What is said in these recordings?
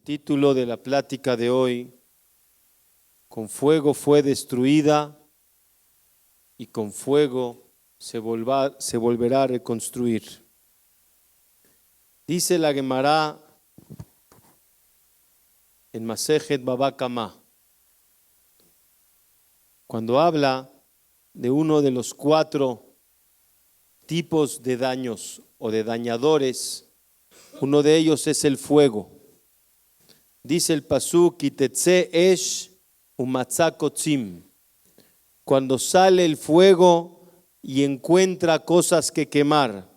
título de la plática de hoy: con fuego fue destruida y con fuego se volverá a reconstruir. Dice la Gemara en Masejet Baba Kamá, cuando habla de uno de los 4 tipos de daños o de dañadores, uno de ellos es el fuego. Dice el pasuk: Kitetze esh umatzah kotzim. Cuando sale el fuego y encuentra cosas que quemar.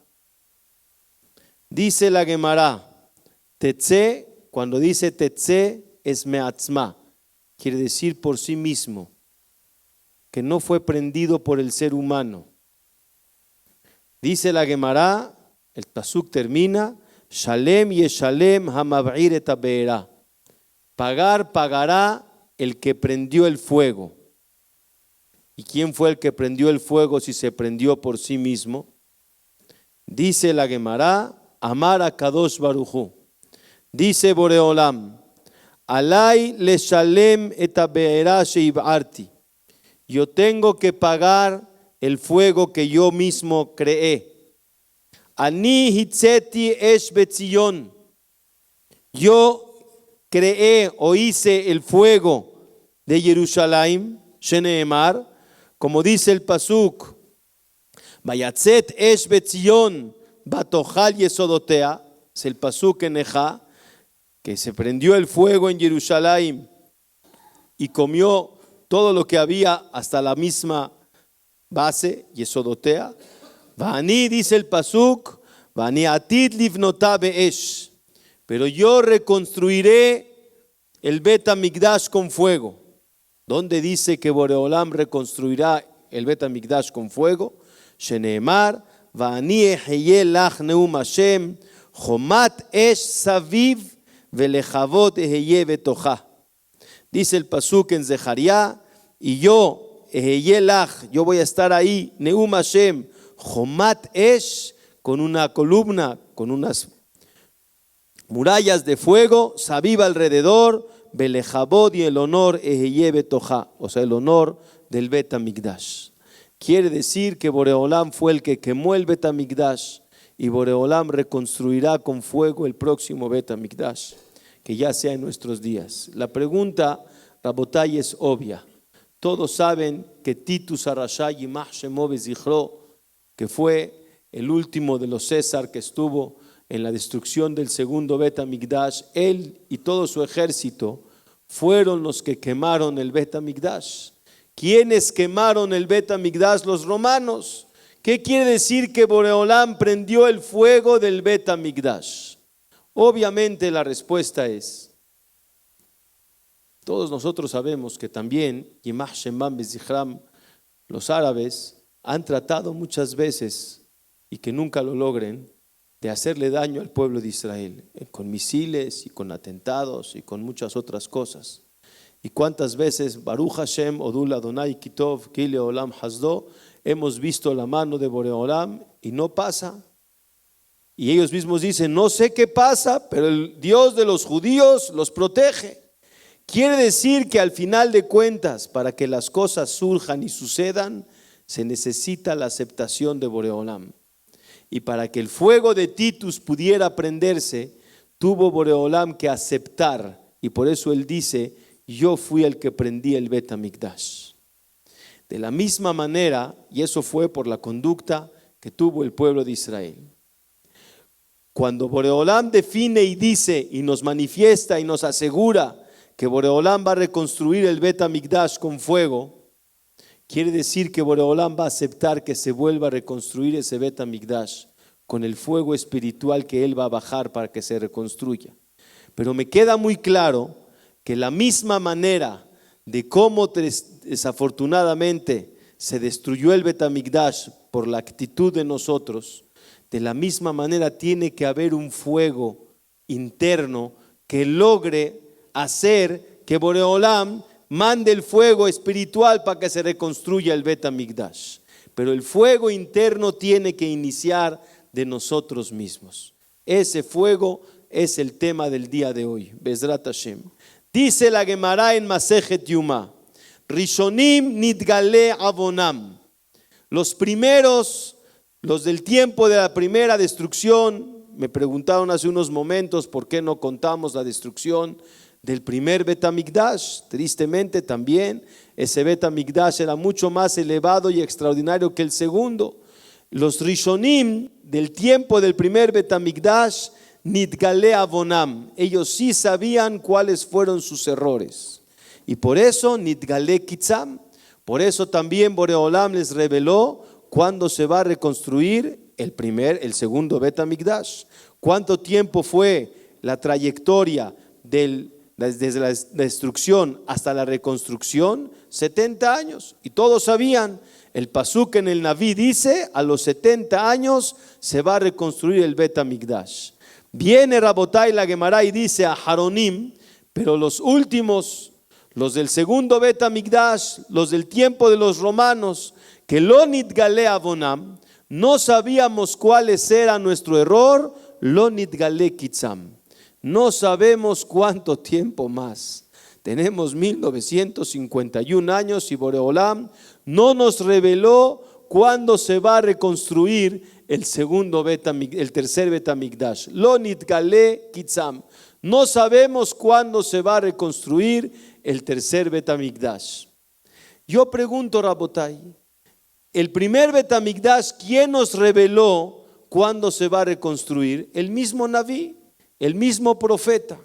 Dice la Gemara, tetze, cuando dice tetze es meatzma, quiere decir por sí mismo, que no fue prendido por el ser humano. Dice la Gemara, el pasuk termina, Shalem yeshalem hamab'ir et habe'erah. Pagará el que prendió el fuego. ¿Y quién fue el que prendió el fuego si se prendió por sí mismo? Dice la Gemara, Amar a Kadosh Baruj Hu. Dice Boreolam, Alay le shalem et habe'erah sheib'arti. Yo tengo que pagar el fuego que yo mismo creé. Ani hitzeti esh betzion. Yo creé o hice el fuego de Jerusalén, sheneemar, como dice el pasuk, Vayatzet esh betzion batochal yesodotea, es el pasuk en Ejá, que se prendió el fuego en Jerusalén y comió todo lo que había hasta la misma base, yesodotea. Vani, dice el pasuk, Vani atid livnotá be'esh. Pero yo reconstruiré el Bet HaMikdash con fuego. ¿Dónde dice que Boreolam reconstruirá el Bet HaMikdash con fuego? Sheneemar, Va'ani eheye lach neum Hashem, chomat esh saviv velechavot eheye betocha. Dice el pasuk en Zecharia, y yo, eheye lach, yo voy a estar ahí, neum Hashem, chomat esh, con una columna, con unas murallas de fuego, sabiva alrededor, Belechabod, y el honor eheye betoja, o sea, el honor del Bet HaMikdash. Quiere decir que Boreolam fue el que quemó el Bet HaMikdash y Boreolam reconstruirá con fuego el próximo Bet HaMikdash, que ya sea en nuestros días. La pregunta, Rabotay, es obvia. Todos saben que Titus HaRasha Yimach Shemo Bezichro, que fue el último de los César que estuvo en la destrucción del segundo Bet HaMikdash, él y todo su ejército fueron los que quemaron el Bet HaMikdash. ¿Quiénes quemaron el Bet HaMikdash? Los romanos. ¿Qué quiere decir que Boreolam prendió el fuego del Bet HaMikdash? Obviamente la respuesta es, todos nosotros sabemos que también Yimach Shemam Bezichram, los árabes han tratado muchas veces, y que nunca lo logren, de hacerle daño al pueblo de Israel, con misiles y con atentados y con muchas otras cosas. Y cuántas veces, Baruch Hashem, Odul Adonai Kitov, Kile Olam Hasdo, hemos visto la mano de Boreolam y no pasa. Y ellos mismos dicen, no sé qué pasa, pero el Dios de los judíos los protege. Quiere decir que al final de cuentas, para que las cosas surjan y sucedan, se necesita la aceptación de Boreolam. Y para que el fuego de Titus pudiera prenderse, tuvo Boreolam que aceptar. Y por eso él dice, yo fui el que prendí el Bet HaMikdash. De la misma manera, y eso fue por la conducta que tuvo el pueblo de Israel. Cuando Boreolam define y dice y nos manifiesta y nos asegura que Boreolam va a reconstruir el Bet HaMikdash con fuego, quiere decir que Boreolam va a aceptar que se vuelva a reconstruir ese Bet HaMikdash con el fuego espiritual que él va a bajar para que se reconstruya. Pero me queda muy claro que la misma manera de cómo desafortunadamente se destruyó el Bet HaMikdash por la actitud de nosotros, de la misma manera tiene que haber un fuego interno que logre hacer que Boreolam mande el fuego espiritual para que se reconstruya el Bet HaMikdash. Pero el fuego interno tiene que iniciar de nosotros mismos. Ese fuego es el tema del día de hoy. Bezrat Hashem. Dice la Gemara en Masejet Yuma, Rishonim nitgale avonam. Los primeros, los del tiempo de la primera destrucción, me preguntaron hace unos momentos por qué no contamos la destrucción del primer Bet HaMikdash. Tristemente también ese Bet HaMikdash era mucho más elevado y extraordinario que el segundo. Los Rishonim del tiempo del primer Bet HaMikdash, nitgale avonam, ellos sí sabían cuáles fueron sus errores. Y por eso, nitgale kitzam, por eso también Boreolam les reveló cuándo se va a reconstruir el segundo Bet HaMikdash. ¿Cuánto tiempo fue la trayectoria desde la destrucción hasta la reconstrucción? 70 años. Y todos sabían, el pasuk en el Naví dice, a los 70 años se va a reconstruir el Bet HaMikdash. Viene Rabotai la Gemara y dice a Haronim, pero los últimos, los del segundo Bet HaMikdash, los del tiempo de los romanos, que lo nitgale avonam, no sabíamos cuáles era nuestro error, lo nitgale kitzam. No sabemos cuánto tiempo más. Tenemos 1951 años y Boreolam no nos reveló cuándo se va a reconstruir el tercer Bet HaMikdash. Lo nitgale kitzam. No sabemos cuándo se va a reconstruir el tercer Bet HaMikdash. Yo pregunto, Rabotai, el primer Bet HaMikdash, ¿quién nos reveló cuándo se va a reconstruir? El mismo Naví, el mismo profeta.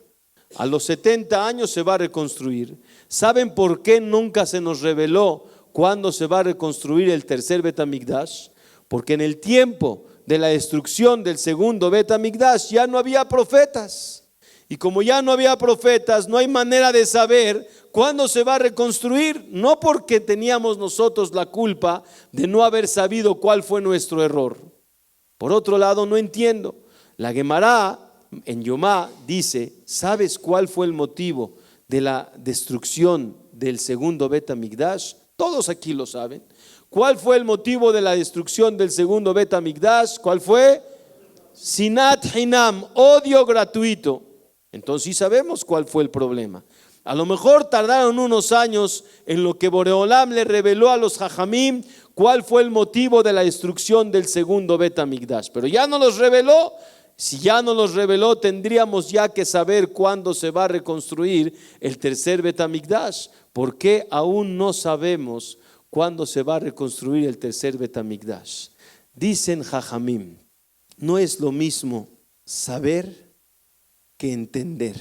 A los 70 años se va a reconstruir. ¿Saben por qué nunca se nos reveló cuándo se va a reconstruir el tercer Bet HaMikdash? Porque en el tiempo de la destrucción del segundo Bet HaMikdash ya no había profetas. Y como ya no había profetas, no hay manera de saber cuándo se va a reconstruir. No porque teníamos nosotros la culpa de no haber sabido cuál fue nuestro error. Por otro lado, no entiendo. La Gemara en Yomá dice, ¿sabes cuál fue el motivo de la destrucción del segundo Bet HaMikdash? Todos aquí lo saben. ¿Cuál fue el motivo de la destrucción del segundo Bet HaMikdash? ¿Cuál fue? Sinat Hinam, odio gratuito. Entonces sí sabemos cuál fue el problema. A lo mejor tardaron unos años en lo que Boreolam le reveló a los Jajamim cuál fue el motivo de la destrucción del segundo Bet HaMikdash. Pero ya no los reveló. Si ya no los reveló, tendríamos ya que saber cuándo se va a reconstruir el tercer Bet HaMikdash. ¿Por qué aún no sabemos cuándo se va a reconstruir el tercer Bet HaMikdash? Dicen Jajamim, no es lo mismo saber que entender.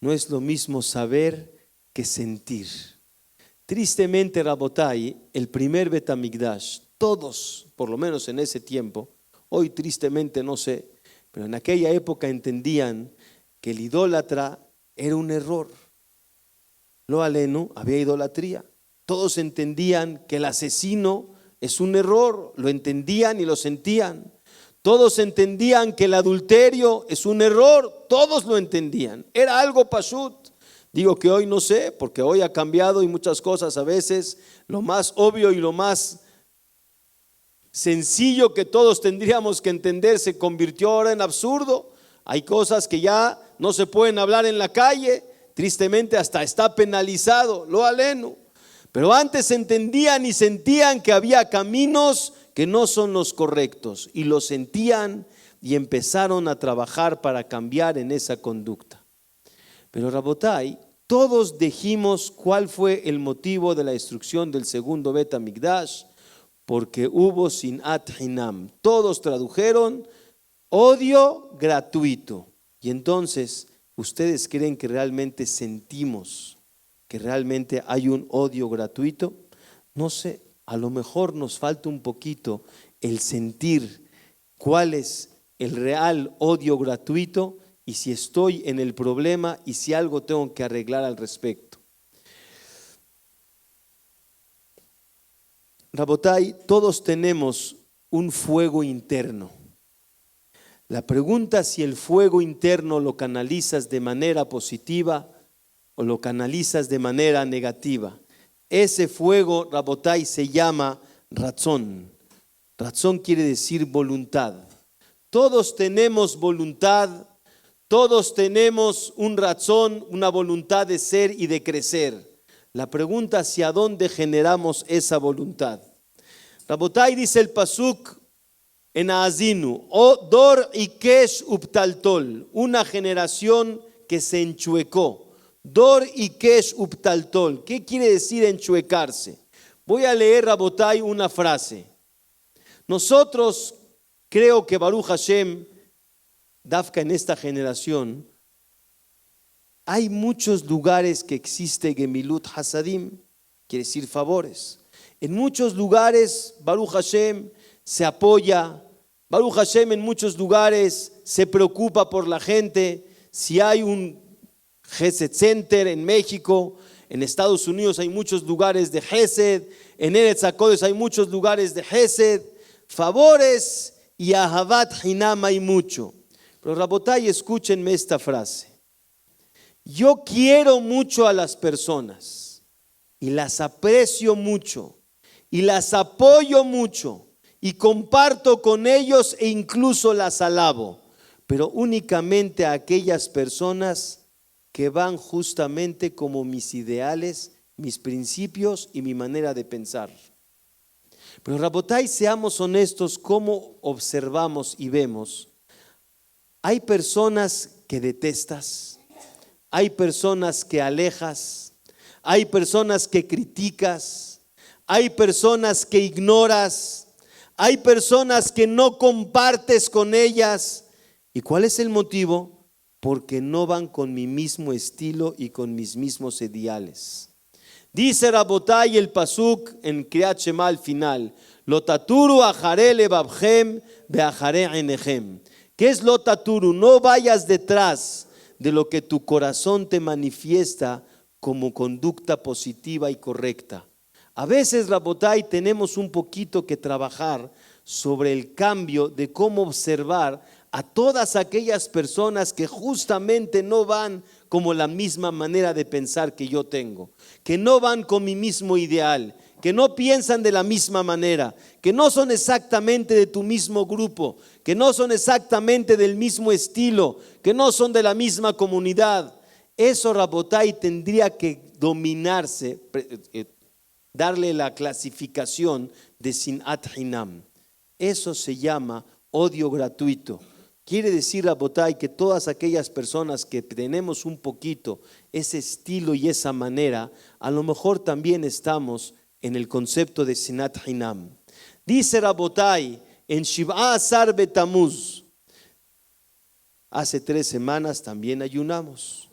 No es lo mismo saber que sentir. Tristemente, Rabotai, el primer Bet HaMikdash, todos, por lo menos en ese tiempo, hoy tristemente no sé, pero en aquella época entendían que el idólatra era un error. Lo alenu, había idolatría. Todos entendían que el asesino es un error, lo entendían y lo sentían. Todos entendían que el adulterio es un error, todos lo entendían. Era algo pashut. Digo que hoy no sé, porque hoy ha cambiado y muchas cosas a veces, lo más obvio y lo más sencillo que todos tendríamos que entender se convirtió ahora en absurdo. Hay cosas que ya no se pueden hablar en la calle, tristemente hasta está penalizado, lo alenu. Pero antes entendían y sentían que había caminos que no son los correctos y lo sentían y empezaron a trabajar para cambiar en esa conducta. Pero Rabotai, todos dijimos cuál fue el motivo de la destrucción del segundo Bet HaMikdash, porque hubo sinat hinam. Todos tradujeron odio gratuito. Y entonces, ¿ustedes creen que realmente sentimos que realmente hay un odio gratuito? No sé, a lo mejor nos falta un poquito el sentir cuál es el real odio gratuito y si estoy en el problema y si algo tengo que arreglar al respecto. Rabotai, todos tenemos un fuego interno. La pregunta es si el fuego interno lo canalizas de manera positiva o lo canalizas de manera negativa. Ese fuego, Rabotai, se llama ratzón. Ratzón quiere decir voluntad. Todos tenemos voluntad, Todos tenemos un razón, una voluntad de ser y de crecer. La pregunta es hacia dónde generamos esa voluntad. Rabotai, dice el pasuk en Azinu, o dor ikesh uptaltol, una generación que se enchuecó. Dor ikesh uptaltol, ¿qué quiere decir enchuecarse? Voy a leer, Rabotai, una frase. Nosotros, creo que Baruch Hashem, Dafka, en esta generación, hay muchos lugares que existe Gemilut Hasadim, quiere decir favores. En muchos lugares Baruch Hashem se apoya, Baruch Hashem en muchos lugares se preocupa por la gente. Si hay un Gesed Center en México, en Estados Unidos hay muchos lugares de Gesed, en Eretz HaKodesh hay muchos lugares de Gesed, favores y Ahavat Hinam hay mucho. Pero Rabotai, escúchenme esta frase. Yo quiero mucho a las personas y las aprecio mucho y las apoyo mucho y comparto con ellos e incluso las alabo, pero únicamente a aquellas personas que van justamente como mis ideales, mis principios y mi manera de pensar. Pero Rabotai, seamos honestos, ¿cómo observamos y vemos? Hay personas que detestas, hay personas que alejas, hay personas que criticas, hay personas que ignoras, hay personas que no compartes con ellas. ¿Y cuál es el motivo? Porque no van con mi mismo estilo y con mis mismos ideales. Dice Rabotai el pasuk en Kriyat Shema al final, Lo taturu acharé lebabchem beacharé einechem. ¿Qué es lo taturu? No vayas detrás de lo que tu corazón te manifiesta como conducta positiva y correcta. A veces, Rabotai, tenemos un poquito que trabajar sobre el cambio de cómo observar a todas aquellas personas que justamente no van como la misma manera de pensar que yo tengo, que no van con mi mismo ideal, que no piensan de la misma manera, que no son exactamente de tu mismo grupo, que no son exactamente del mismo estilo, que no son de la misma comunidad. Eso, Rabotai, tendría que dominarse, darle la clasificación de Sinat Hinam. Eso se llama odio gratuito. Quiere decir, Rabotai, que todas aquellas personas que tenemos un poquito ese estilo y esa manera, a lo mejor también estamos en el concepto de Sinat Hinam. Dice Rabotai en Shiv'a Asar Betamuz, hace 3 semanas también ayunamos.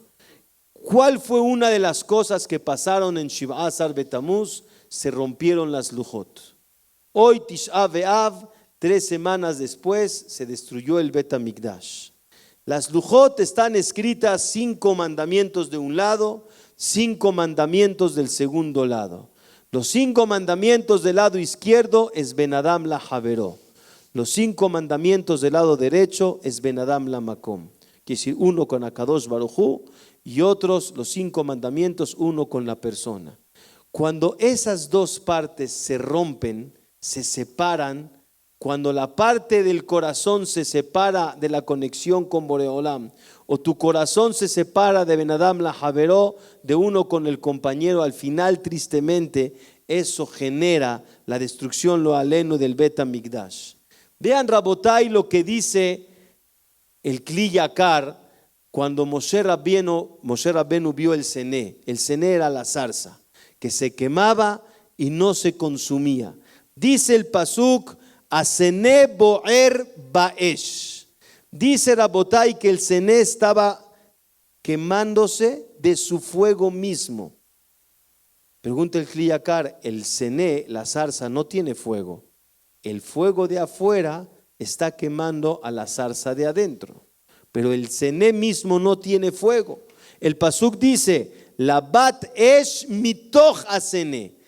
¿Cuál fue una de las cosas que pasaron en Shiv'a Asar Betamuz? Se rompieron las lujot. Hoy Tisha B'Av, 3 semanas después, se destruyó el Bet HaMikdash. Las lujot están escritas 5 mandamientos de un lado, 5 mandamientos del segundo lado. Los 5 mandamientos del lado izquierdo es Ben Adam la Javeró. Los 5 mandamientos del lado derecho es Ben Adam la Makom. Quiere decir, uno con Akadosh Baruj Hu y otros, los 5 mandamientos, uno con la persona. Cuando esas dos partes se rompen, se separan, cuando la parte del corazón se separa de la conexión con Boreolam, o tu corazón se separa de Ben Adam la Javeró, de uno con el compañero, al final tristemente eso genera la destrucción lo aleno del Bet HaMikdash. Vean, Rabotai, lo que dice el Kli Yakar cuando Moshe Rabbenu vio el cené. El cené era la zarza que se quemaba y no se consumía. Dice el pasuk, Asené boer baesh. Dice Rabotai que el cené estaba quemándose de su fuego mismo. Pregunta el Kli Yakar, el cené, la zarza, no tiene fuego. El fuego de afuera está quemando a la zarza de adentro, pero el cené mismo no tiene fuego. El pasuk dice, la bat esh mitoch asené.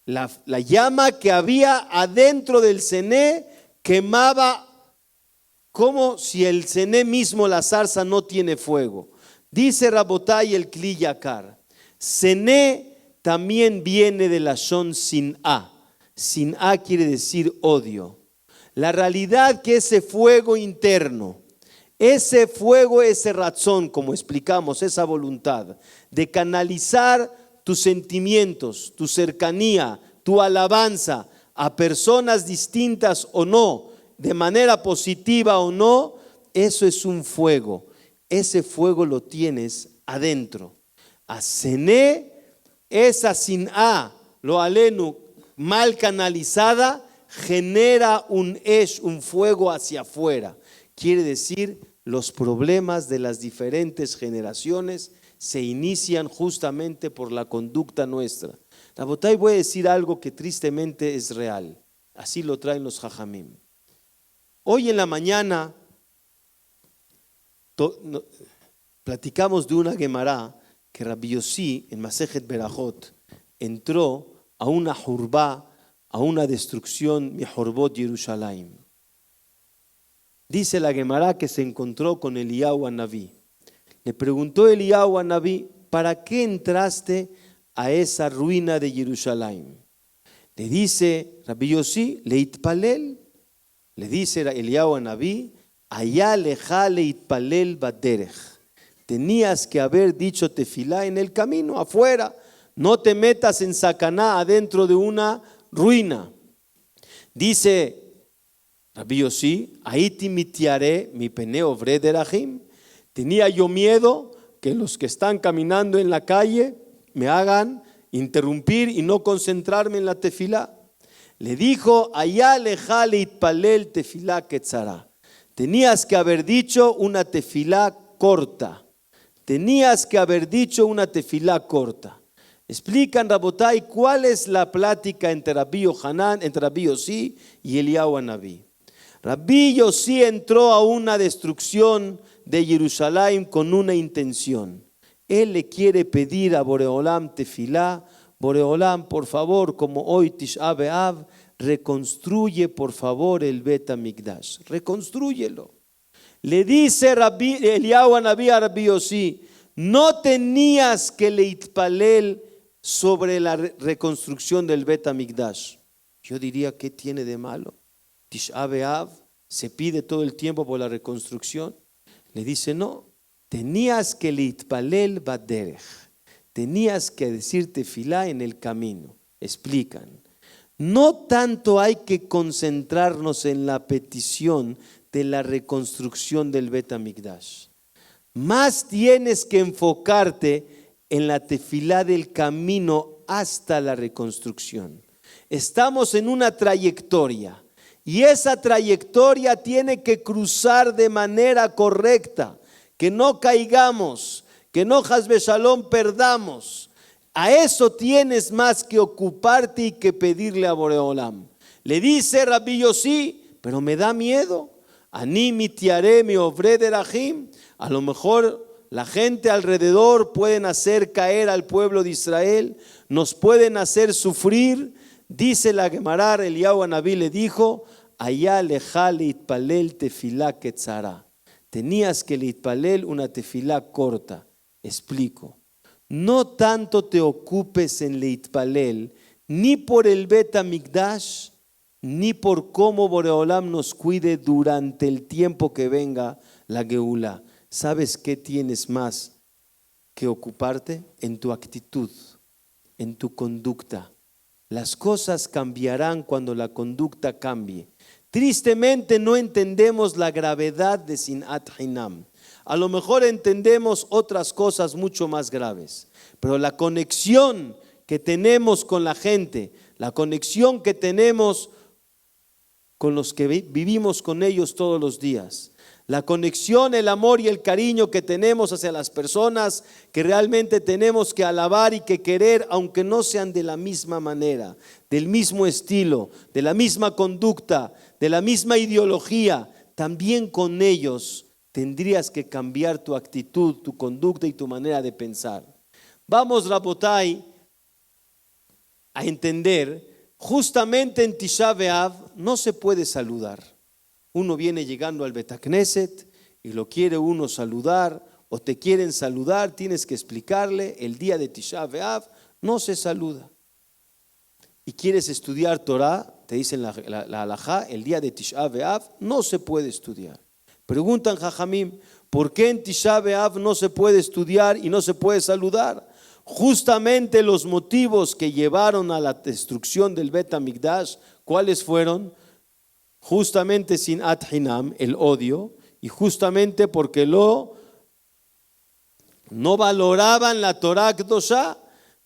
La llama que había adentro del cené quemaba como si el cené mismo, la zarza, no tiene fuego. Dice Rabotai el Kli Yakar, cené también viene de la shon sin'a. Sin'a quiere decir odio. La realidad que ese fuego interno, Ese fuego, ese razón, como explicamos, esa voluntad de canalizar tus sentimientos, tu cercanía, tu alabanza a personas distintas o no, de manera positiva o no, eso es un fuego. Ese fuego lo tienes adentro. Asené, esa sin'a, lo alenu, mal canalizada, genera un fuego hacia afuera. Quiere decir, los problemas de las diferentes generaciones se inician justamente por la conducta nuestra. Rabotay, voy a decir algo que tristemente es real. Así lo traen los jajamim. Hoy en la mañana platicamos de una Gemara que Rabbi Yossi en Masejet Berajot entró a una jurbá, a una destrucción, mi Jorbot Yerushalayim. Dice la Gemara que se encontró con Eliyahu Anabí. Le preguntó Eliyahu Anabí, ¿para qué entraste a esa ruina de Jerusalén? Le dice Rabbi Yossi, leitpalel. Le dice Eliyahu Anabí, allá leja leitpalel baderech. Tenías que haber dicho tefilá en el camino, afuera. No te metas en sacaná adentro de una ruina. Dice Rabbi Yossi, ahí mitiaré mi peneo vrederahim. Tenía yo miedo que los que están caminando en la calle me hagan interrumpir y no concentrarme en la tefilá. Le dijo, allá leja leitpalel tefilá ketzara. Tenías que haber dicho una tefilá corta. Tenías que haber dicho una tefilá corta. Explican, Rabotay, cuál es la plática entre Rabbi Yohanan, entre Rabbi Yossi y Eliyahu Anabí. Rabbi Yossi entró a una destrucción de Jerusalén con una intención. Él le quiere pedir a Boreolam tefilá. Boreolam, por favor, como hoy Tisha B'Av, reconstruye por favor el Bet HaMikdash. Reconstrúyelo. Le dice Eliyahu Anabí a Rabbi Yossi, no tenías que leitpalel sobre la reconstrucción del Bet HaMikdash. Yo diría, ¿qué tiene de malo? Tisha B'Av se pide todo el tiempo por la reconstrucción. Le dice, no, tenías que leitpalel baderech. Tenías que decir tefilá en el camino. Explican. No tanto hay que concentrarnos en la petición de la reconstrucción del Bet HaMikdash. Más tienes que enfocarte en la tefilá del camino hasta la reconstrucción. Estamos en una trayectoria y esa trayectoria tiene que cruzar de manera correcta, que no caigamos, que no Hasbe Shalom perdamos. A eso tienes más que ocuparte y que pedirle a Boreolam. Le dice Rabbi Yossi, pero me da miedo. Ani mitiaré mi ovré de Rahim. A lo mejor la gente alrededor pueden hacer caer al pueblo de Israel, nos pueden hacer sufrir. Dice la Gemara, Eliyahu Anabí le dijo, allá leja leitpalel tefilá ketzara. Tenías que leitpalel una tefilá corta. Explico. No tanto te ocupes en leitpalel, ni por el Bet HaMikdash, ni por cómo Boreolam nos cuide durante el tiempo que venga la Geulá. ¿Sabes qué tienes más que ocuparte? En tu actitud, en tu conducta. Las cosas cambiarán cuando la conducta cambie. Tristemente no entendemos la gravedad de Sinat Hinam. A lo mejor entendemos otras cosas mucho más graves, pero la conexión que tenemos con la gente, la conexión que tenemos con los que vivimos con ellos todos los días, la conexión, el amor y el cariño que tenemos hacia las personas que realmente tenemos que alabar y que querer, aunque no sean de la misma manera, del mismo estilo, de la misma conducta, de la misma ideología, también con ellos tendrías que cambiar tu actitud, tu conducta y tu manera de pensar. Vamos, Rabotay, a entender, justamente en Tisha B'Av no se puede saludar. Uno viene llegando al Bet Knesset y lo quiere uno saludar o te quieren saludar, tienes que explicarle, el día de Tisha B'Av no se saluda. Y quieres estudiar Torah, te dicen la halajá, el día de Tisha B'Av no se puede estudiar. Preguntan Jajamim, ¿por qué en Tisha B'Av no se puede estudiar y no se puede saludar? Justamente los motivos que llevaron a la destrucción del Bet HaMikdash, ¿cuáles fueron? Justamente Sinat Hinam, el odio, y justamente porque no valoraban la Torah Kedoshá,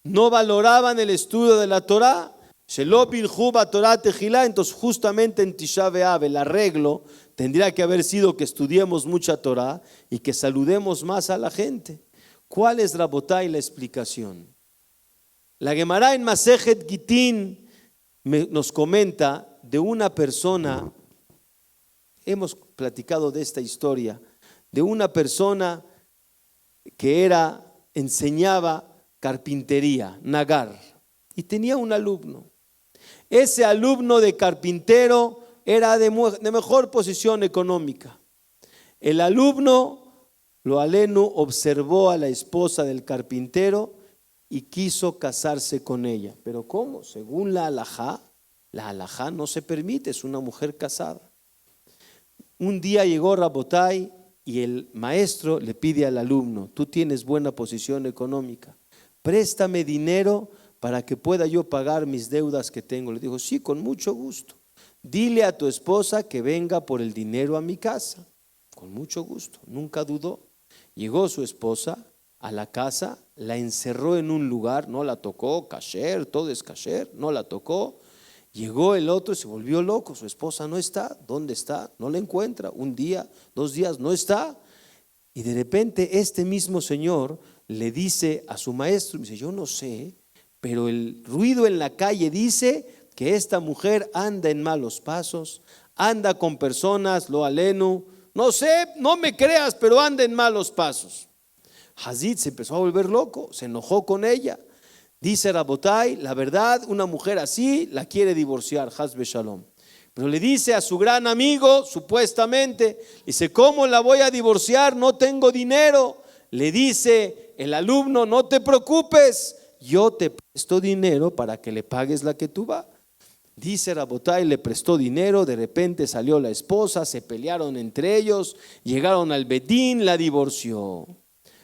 no valoraban el estudio de la Torah. Entonces justamente en Tisha B'Av el arreglo tendría que haber sido que estudiemos mucha Torah y que saludemos más a la gente. ¿Cuál es, Rabotay, la explicación? La Gemara en Masejet Gitín nos comenta de una persona, hemos platicado de esta historia, de una persona que enseñaba carpintería, nagar, y tenía un alumno. Ese alumno de carpintero era de mejor posición económica. El alumno, lo alenu, observó a la esposa del carpintero y quiso casarse con ella. Pero ¿cómo? Según la halajá no se permite, es una mujer casada. Un día llegó Rabotay y el maestro le pide al alumno, tú tienes buena posición económica, préstame dinero para que pueda yo pagar mis deudas que tengo. Le dijo, sí, con mucho gusto. Dile a tu esposa que venga por el dinero a mi casa. Con mucho gusto, nunca dudó. Llegó su esposa a la casa, la encerró en un lugar, no la tocó, kasher, todo es kasher, no la tocó. Llegó el otro y se volvió loco, su esposa no está, ¿dónde está? No la encuentra, un día, 2 días, no está. Y de repente este mismo señor le dice a su maestro, dice, yo no sé, pero el ruido en la calle dice que esta mujer anda en malos pasos, anda con personas, lo alenu, no sé, no me creas, pero anda en malos pasos. Hazid se empezó a volver loco, se enojó con ella. Dice Rabotay, la verdad, una mujer así la quiere divorciar, Hazbe Shalom. Pero le dice a su gran amigo, supuestamente, dice, ¿cómo la voy a divorciar? No tengo dinero. Le dice el alumno, no te preocupes, yo te presto dinero para que le pagues la que tú vas. Dice Rabotay, le prestó dinero, de repente salió la esposa, se pelearon entre ellos, llegaron al Bedín, la divorció.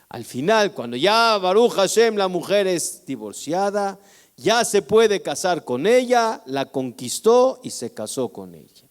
Al final, cuando ya Baruch Hashem, la mujer es divorciada, ya se puede casar con ella, la conquistó y se casó con ella.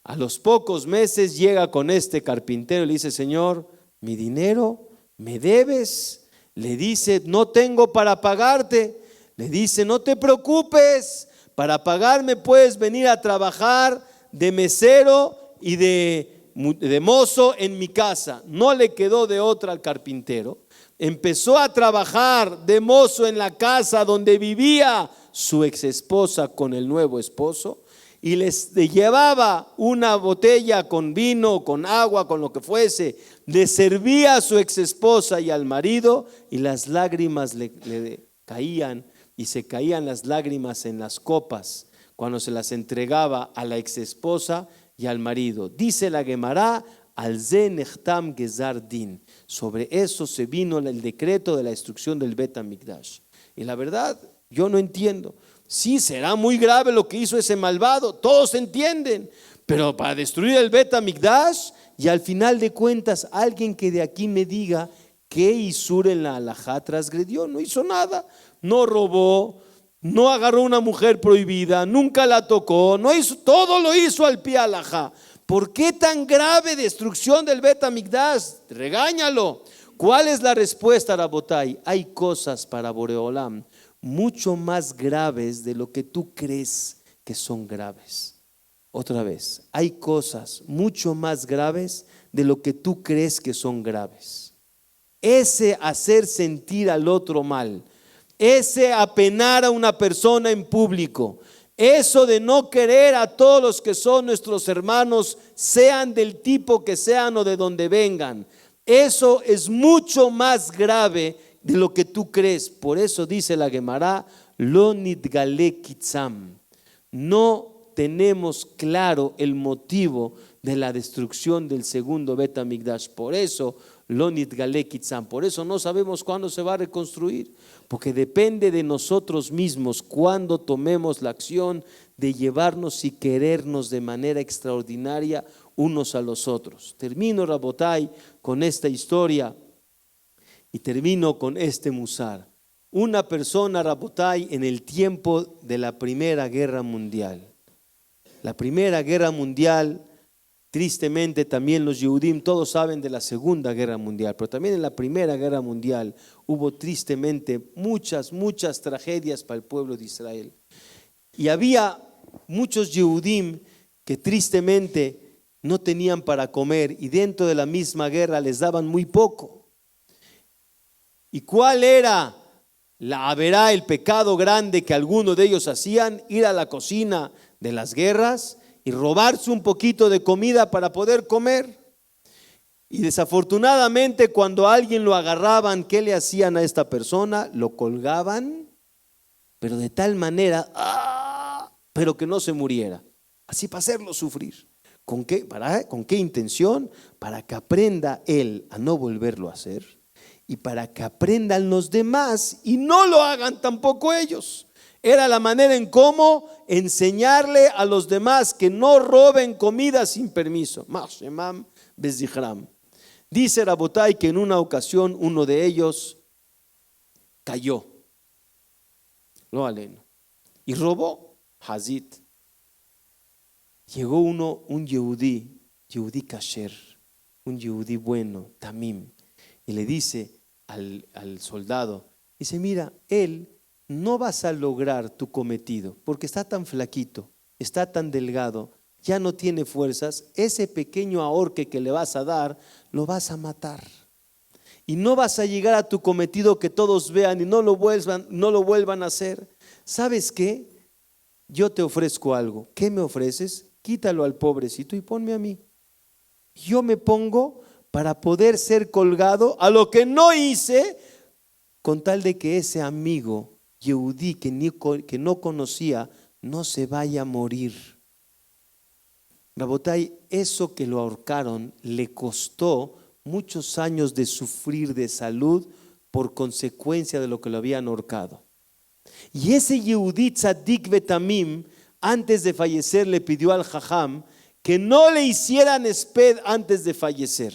A los pocos meses llega con este carpintero y le dice, Señor, mi dinero, ¿me debes? Le dice, no tengo para pagarte. Le dice, no te preocupes, para pagarme puedes venir a trabajar de mesero y de mozo en mi casa. No le quedó de otra al carpintero. Empezó a trabajar de mozo en la casa donde vivía su ex esposa con el nuevo esposo y les llevaba una botella con vino, con agua, con lo que fuese. Le servía a su ex esposa y al marido y las lágrimas le caían y se caían las lágrimas en las copas cuando se las entregaba a la ex esposa y al marido. Dice la Gemara, al ze nechtam gezar din. Sobre eso se vino el decreto de la destrucción del Bet HaMikdash. Y la verdad, yo no entiendo. Sí, será muy grave lo que hizo ese malvado, todos entienden, pero para destruir el Bet HaMikdash, y al final de cuentas, alguien que de aquí me diga qué isur en la halajá transgredió, no hizo nada, no robó, no agarró una mujer prohibida, nunca la tocó, no hizo, todo lo hizo al pie halajá. ¿Por qué tan grave destrucción del Bet HaMikdash? Regáñalo. ¿Cuál es la respuesta, Rabotay? Hay cosas para Boreolam mucho más graves de lo que tú crees que son graves. Otra vez, hay cosas mucho más graves de lo que tú crees que son graves. Ese hacer sentir al otro mal, ese apenar a una persona en público, eso de no querer a todos los que son nuestros hermanos, sean del tipo que sean o de donde vengan, eso es mucho más grave de lo que tú crees. Por eso dice la Gemara, lo nitgale kitzam, no tenemos claro el motivo de la destrucción del segundo Bet HaMikdash. Por eso, lo nitgale kitzam, por eso no sabemos cuándo se va a reconstruir, porque depende de nosotros mismos cuando tomemos la acción de llevarnos y querernos de manera extraordinaria unos a los otros. Termino, Rabotai, con esta historia y termino con este musar. Una persona, Rabotai, en el tiempo de la Primera Guerra Mundial. La Primera Guerra Mundial, tristemente también los Yehudim, todos saben de la Segunda Guerra Mundial, pero también en la Primera Guerra Mundial hubo tristemente muchas tragedias para el pueblo de Israel. Y había muchos Yehudim que tristemente no tenían para comer y dentro de la misma guerra les daban muy poco. ¿Y cuál era la averá, el pecado grande que algunos de ellos hacían? Ir a la cocina de las guerras y robarse un poquito de comida para poder comer. Y desafortunadamente cuando a alguien lo agarraban, ¿qué le hacían a esta persona? Lo colgaban, pero de tal manera, pero que no se muriera, así para hacerlo sufrir. ¿Con qué? ¿Con qué intención? Para que aprenda él a no volverlo a hacer y para que aprendan los demás y no lo hagan tampoco ellos. Era la manera en cómo enseñarle a los demás que no roben comida sin permiso. Dice Rabotai que en una ocasión uno de ellos cayó, lo aleno, y robó Hazit. Llegó un Yehudí kasher, un Yehudí bueno, Tamim, y le dice al soldado, dice, mira, él no vas a lograr tu cometido porque está tan flaquito, está tan delgado, ya no tiene fuerzas. Ese pequeño ahorque que le vas a dar lo vas a matar y no vas a llegar a tu cometido que todos vean y no lo vuelvan a hacer. ¿Sabes qué? Yo te ofrezco algo. ¿Qué me ofreces? Quítalo al pobrecito y ponme a mí. Yo me pongo para poder ser colgado a lo que no hice, con tal de que ese amigo Yehudí que no conocía no se vaya a morir. Rabotai, eso que lo ahorcaron le costó muchos años de sufrir de salud por consecuencia de lo que lo habían ahorcado. Y ese Yehudí Tzadik Betamim, antes de fallecer, le pidió al Jajam que no le hicieran esped antes de fallecer.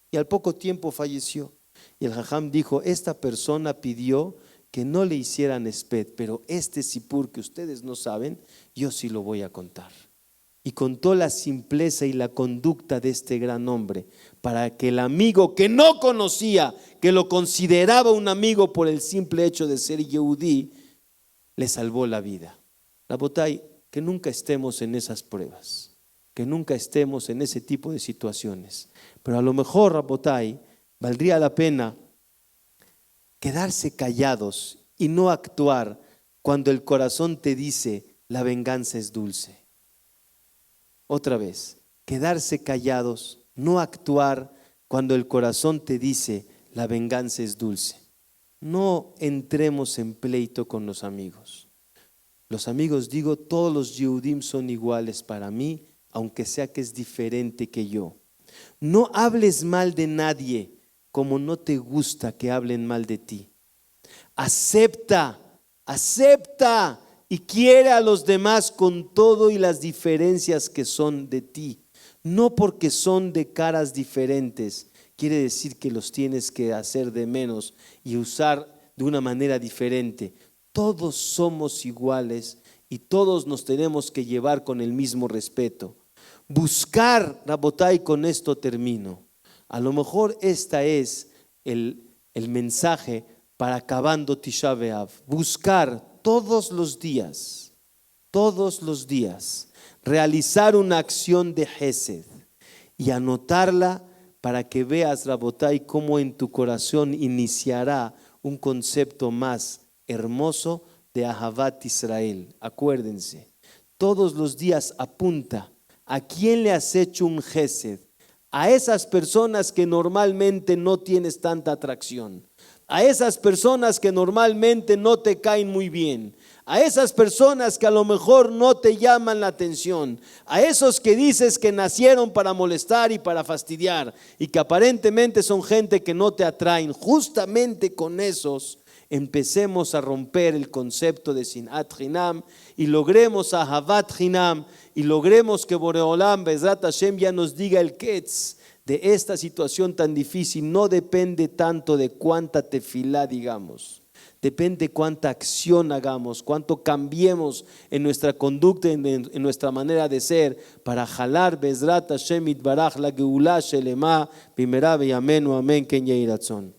Y al poco tiempo falleció. Y el Jajam dijo, esta persona pidió que no le hicieran esped, pero este sipur que ustedes no saben, yo sí lo voy a contar. Y contó la simpleza y la conducta de este gran hombre para que el amigo que no conocía, que lo consideraba un amigo por el simple hecho de ser Yehudí, le salvó la vida. Rabotai, que nunca estemos en esas pruebas, que nunca estemos en ese tipo de situaciones. Pero a lo mejor, Rabotai, valdría la pena quedarse callados y no actuar cuando el corazón te dice la venganza es dulce. Otra vez, quedarse callados, no actuar cuando el corazón te dice la venganza es dulce. No entremos en pleito con los amigos. Los amigos, digo, todos los Yehudim son iguales para mí, aunque sea que es diferente que yo. No hables mal de nadie como no te gusta que hablen mal de ti. Acepta y quiere a los demás con todo y las diferencias que son de ti. No porque son de caras diferentes, quiere decir que los tienes que hacer de menos y usar de una manera diferente. Todos somos iguales y todos nos tenemos que llevar con el mismo respeto. Buscar, Rabotai, con esto termino. A lo mejor esta es el mensaje para acabando Tisha B'Av. Buscar todos los días, realizar una acción de Hesed y anotarla para que veas, Rabotai, cómo en tu corazón iniciará un concepto más hermoso de Ahavat Israel. Acuérdense, todos los días apunta a quién le has hecho un Hesed. A esas personas que normalmente no tienes tanta atracción, a esas personas que normalmente no te caen muy bien, A esas personas que a lo mejor no te llaman la atención, a esos que dices que nacieron para molestar y para fastidiar y que aparentemente son gente que no te atraen, justamente con esos empecemos a romper el concepto de Sinat Hinam y logremos Ahavat Hinam y logremos que Boreolam Bezrat Hashem ya nos diga el Ketz de esta situación tan difícil. No depende tanto de cuánta tefilá digamos, depende cuánta acción hagamos, cuánto cambiemos en nuestra conducta, en nuestra manera de ser, para jalar Bezrat Hashem Itbaraj la Geulá Shelema Bimera Beyamenu Amén Ken Yehi Ratzon.